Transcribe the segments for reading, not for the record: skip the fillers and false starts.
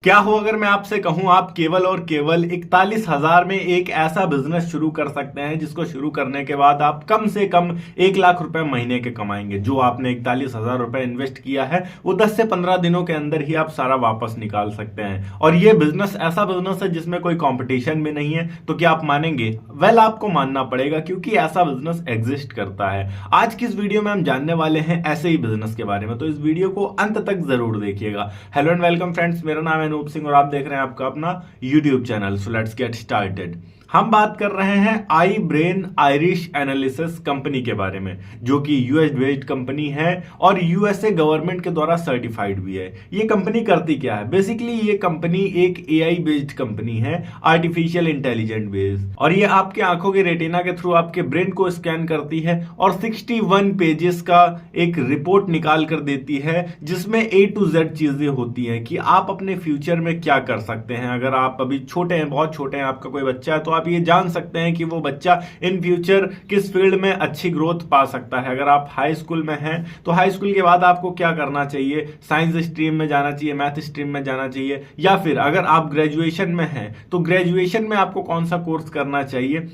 क्या हो अगर मैं आपसे कहूं आप केवल और केवल 41,000 में एक ऐसा बिजनेस शुरू कर सकते हैं जिसको शुरू करने के बाद आप कम से कम 1 लाख रुपए महीने के कमाएंगे। जो आपने 41,000 रुपए इन्वेस्ट किया है वो 10 से 15 दिनों के अंदर ही आप सारा वापस निकाल सकते हैं। और ये बिजनेस ऐसा बिजनेस है जिसमें कोई कंपटीशन भी नहीं है। तो क्या आप मानेंगे? वेल, आपको मानना पड़ेगा क्योंकि ऐसा बिजनेस एग्जिस्ट करता है। आज की इस वीडियो में हम जानने वाले हैं ऐसे ही बिजनेस के बारे में, तो इस वीडियो को अंत तक जरूर देखिएगा। हेलो एंड वेलकम फ्रेंड्स, मेरा नाम है अनूप सिंह और आप देख रहे हैं आपका अपना YouTube channel. So let's get started. हम बात कर रहे हैं आई ब्रेन आयरिश एनालिसिस कंपनी के बारे में, जो कि यूएस बेस्ड कंपनी है और यूएसए गवर्नमेंट के द्वारा सर्टिफाइड भी है। ये कंपनी करती क्या है? बेसिकली ये कंपनी एक एआई बेस्ड कंपनी है, आर्टिफिशियल इंटेलिजेंट बेस्ड, और ये आपके आंखों के रेटिना के थ्रू आपके ब्रेन को स्कैन करती है और 61 पेजेस का एक रिपोर्ट निकाल कर देती है, जिसमें A to Z चीजें होती हैं कि आप अपने फ्यूचर में क्या कर सकते हैं। अगर आप अभी छोटे हैं, बहुत छोटे हैं, आपका कोई बच्चा है, तो आप ये जान सकते हैं कि वो बच्चा इन फ्यूचर किस फील्ड में अच्छी ग्रोथ पा सकता है। अगर आप हाई स्कूल में हैं तो हाई स्कूल के बाद आपको क्या करना चाहिए, साइंस स्ट्रीम में जाना चाहिए, मैथ स्ट्रीम में जाना चाहिए, या फिर अगर आप ग्रेजुएशन में हैं तो ग्रेजुएशन में आपको कौन सा कोर्स करना चाहिए।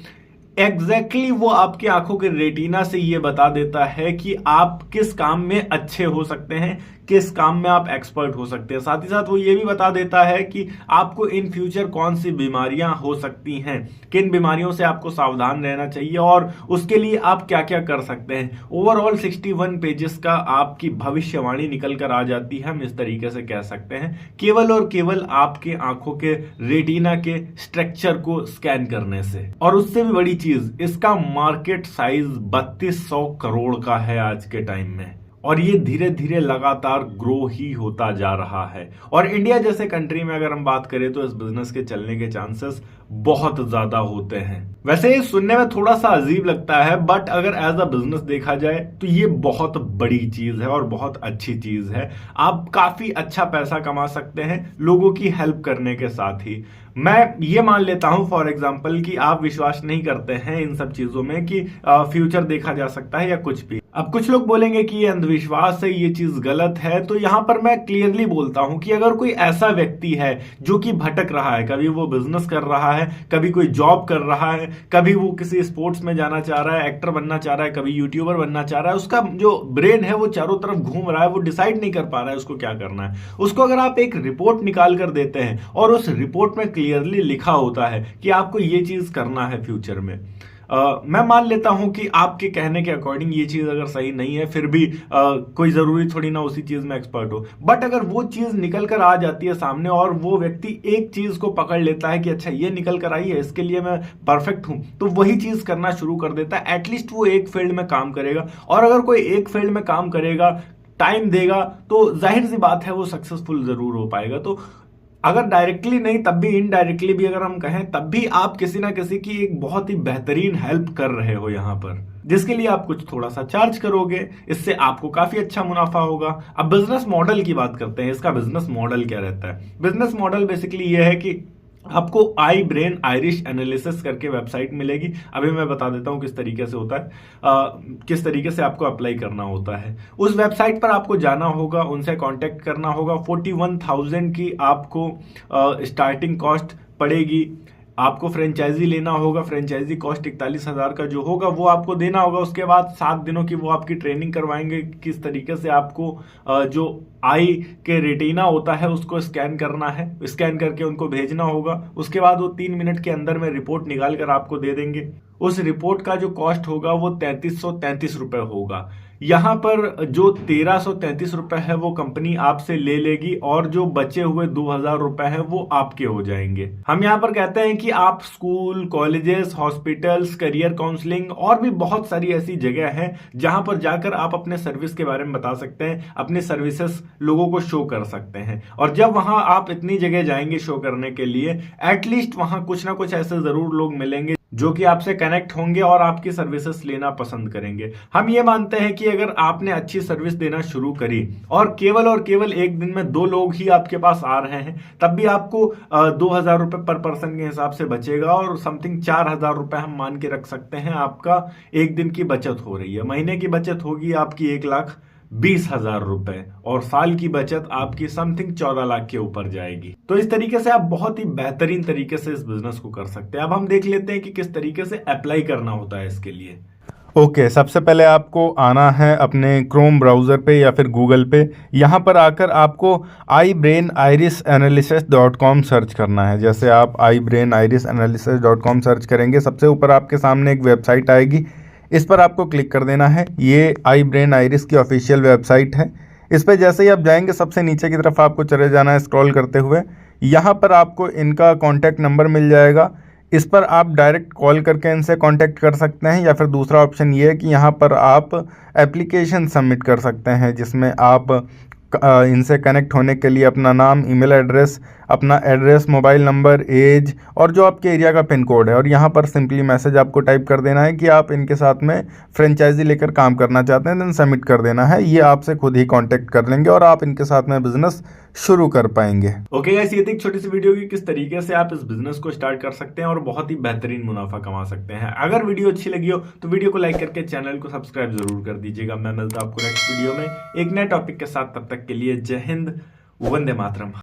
एग्जैक्टली वो आपकी आंखों के रेटिना से ये बता देता है कि आप किस काम में अच्छे हो सकते हैं, किस काम में आप एक्सपर्ट हो सकते हैं। साथ ही साथ वो ये भी बता देता है कि आपको इन फ्यूचर कौन सी बीमारियां हो सकती हैं, किन बीमारियों से आपको सावधान रहना चाहिए और उसके लिए आप क्या क्या कर सकते हैं। ओवरऑल 61 पेजेस का आपकी भविष्यवाणी निकल कर आ जाती है, हम इस तरीके से कह सकते हैं, केवल और केवल आपके आंखों के रेटिना के स्ट्रक्चर को स्कैन करने से। और उससे भी बड़ी चीज, इसका मार्केट साइज 3200 करोड़ का है आज के टाइम में, और ये धीरे धीरे लगातार ग्रो ही होता जा रहा है। और इंडिया जैसे कंट्री में अगर हम बात करें तो इस बिजनेस के चलने के चांसेस बहुत ज्यादा होते हैं। वैसे ये सुनने में थोड़ा सा अजीब लगता है, बट अगर एज अ बिजनेस देखा जाए तो ये बहुत बड़ी चीज है और बहुत अच्छी चीज है। आप काफी अच्छा पैसा कमा सकते हैं लोगों की हेल्प करने के साथ ही। मैं ये मान लेता हूं फॉर एग्जांपल कि आप विश्वास नहीं करते हैं इन सब चीजों में कि फ्यूचर देखा जा सकता है या कुछ भी। अब कुछ लोग बोलेंगे कि ये अंधविश्वास है, ये चीज गलत है। तो यहां पर मैं क्लियरली बोलता हूं कि अगर कोई ऐसा व्यक्ति है जो कि भटक रहा है, कभी वो बिजनेस कर रहा है, कभी कोई जॉब कर रहा है, कभी वो किसी स्पोर्ट्स में जाना चाह रहा है, एक्टर बनना चाह रहा है, कभी यूट्यूबर बनना चाह रहा है, उसका जो ब्रेन है वो चारों तरफ घूम रहा है, वो डिसाइड नहीं कर पा रहा है उसको क्या करना है। उसको अगर आप एक रिपोर्ट निकाल कर देते हैं और उस रिपोर्ट में क्लियरली लिखा होता है कि आपको ये चीज करना है फ्यूचर में, मैं मान लेता हूं कि आपके कहने के अकॉर्डिंग ये चीज अगर सही नहीं है, फिर भी कोई जरूरी थोड़ी ना उसी चीज में एक्सपर्ट हो। बट अगर वो चीज निकल कर आ जाती है सामने और वो व्यक्ति एक चीज को पकड़ लेता है कि अच्छा ये निकल कर आई है, इसके लिए मैं परफेक्ट हूं, तो वही चीज करना शुरू कर देता है। एटलीस्ट वो एक फील्ड में काम करेगा, और अगर कोई एक फील्ड में काम करेगा, टाइम देगा, तो जाहिर सी बात है वो सक्सेसफुल जरूर हो पाएगा। तो अगर डायरेक्टली नहीं तब भी इनडायरेक्टली भी अगर हम कहें, तब भी आप किसी ना किसी की एक बहुत ही बेहतरीन हेल्प कर रहे हो यहां पर, जिसके लिए आप कुछ थोड़ा सा चार्ज करोगे। इससे आपको काफी अच्छा मुनाफा होगा। अब बिजनेस मॉडल की बात करते हैं। इसका बिजनेस मॉडल क्या रहता है? बिजनेस मॉडल बेसिकली ये है कि आपको आई ब्रेन आयरिश एनालिसिस करके वेबसाइट मिलेगी। अभी मैं बता देता हूं किस तरीके से होता है, किस तरीके से आपको अप्लाई करना होता है। उस वेबसाइट पर आपको जाना होगा, उनसे कांटेक्ट करना होगा। 41,000 की आपको स्टार्टिंग कॉस्ट पड़ेगी। आपको फ्रेंचाइजी लेना होगा, फ्रेंचाइजी कॉस्ट 41,000 का जो होगा वो आपको देना होगा। उसके बाद 7 दिनों की वो आपकी ट्रेनिंग करवाएंगे, किस तरीके से आपको जो आई के रेटिना होता है उसको स्कैन करना है, स्कैन करके उनको भेजना होगा। उसके बाद वो 3 मिनट के अंदर में रिपोर्ट निकाल कर आपको दे देंगे। उस रिपोर्ट का जो कॉस्ट होगा वो 3333 रुपए होगा। यहां पर जो 1333 रुपए है वो कंपनी आपसे ले लेगी, और जो बचे हुए 2000 रुपए है वो आपके हो जाएंगे। हम यहां पर कहते हैं कि आप school, colleges, hospitals, career counselling और भी बहुत सारी ऐसी जगह हैं जहां पर जाकर आप अपने सर्विस के बारे में बता सकते हैं, अपने सर्विसेज लोगों को शो कर सकते हैं। और जब वहां आप इतनी जगह जाएंगे शो करने के लिए, एटलीस्ट वहां कुछ ना कुछ ऐसे जरूर लोग मिलेंगे जो कि आपसे कनेक्ट होंगे और आपकी सर्विसेज लेना पसंद करेंगे। हम ये मानते हैं कि अगर आपने अच्छी सर्विस देना शुरू करी और केवल एक दिन में 2 लोग ही आपके पास आ रहे हैं, तब भी आपको 2,000 रुपए पर पर्सन के हिसाब से बचेगा, और समथिंग 4,000 रुपए हम मान के रख सकते हैं आपका एक दिन की बचत हो रही है। महीने की बचत होगी आपकी 1 लाख 20,000 रुपए और साल की बचत आपकी समथिंग 14 लाख के ऊपर जाएगी। तो इस तरीके से आप बहुत ही बेहतरीन तरीके से इस बिजनेस को कर सकते हैं। अब हम देख लेते हैं कि किस तरीके से अप्लाई करना होता है इसके लिए। ओके, सबसे पहले आपको आना है अपने क्रोम ब्राउज़र पे या फिर गूगल पे। यहाँ पर आकर आपको ibrainIrisAnalysis.com सर्च करना है। जैसे आप ibrainIrisAnalysis.com सर्च करेंगे, सबसे ऊपर आपके सामने एक वेबसाइट आएगी, इस पर आपको क्लिक कर देना है। ये ibrainIris की ऑफिशियल वेबसाइट है। इस पर जैसे ही आप जाएंगे सबसे नीचे की तरफ आपको चले जाना है स्क्रॉल करते हुए। यहाँ पर आपको इनका कॉन्टैक्ट नंबर मिल जाएगा, इस पर आप डायरेक्ट कॉल करके इनसे कांटेक्ट कर सकते हैं, या फिर दूसरा ऑप्शन ये है कि यहाँ पर आप एप्लीकेशन सबमिट कर सकते हैं, जिसमें आप इनसे कनेक्ट होने के लिए अपना नाम, ईमेल एड्रेस, अपना एड्रेस, मोबाइल नंबर, एज और जो आपके एरिया का पिन कोड है, और यहाँ पर सिंपली मैसेज आपको टाइप कर देना है कि आप इनके साथ में फ्रेंचाइजी लेकर काम करना चाहते हैं, देन सबमिट कर देना है। ये आपसे खुद ही कांटेक्ट कर लेंगे और आप इनके साथ में बिजनेस शुरू कर पाएंगे। ओके गाइस, ये थी एक छोटी सी वीडियो की किस तरीके से आप इस बिजनेस को स्टार्ट कर सकते हैं और बहुत ही बेहतरीन मुनाफा कमा सकते हैं। अगर वीडियो अच्छी लगी हो तो वीडियो को लाइक करके चैनल को सब्सक्राइब जरूर कर दीजिएगा। मैं मिलता हूं आपको नेक्स्ट वीडियो में एक नए टॉपिक के साथ। तब तक के लिए जय हिंद, वंदे मातरम।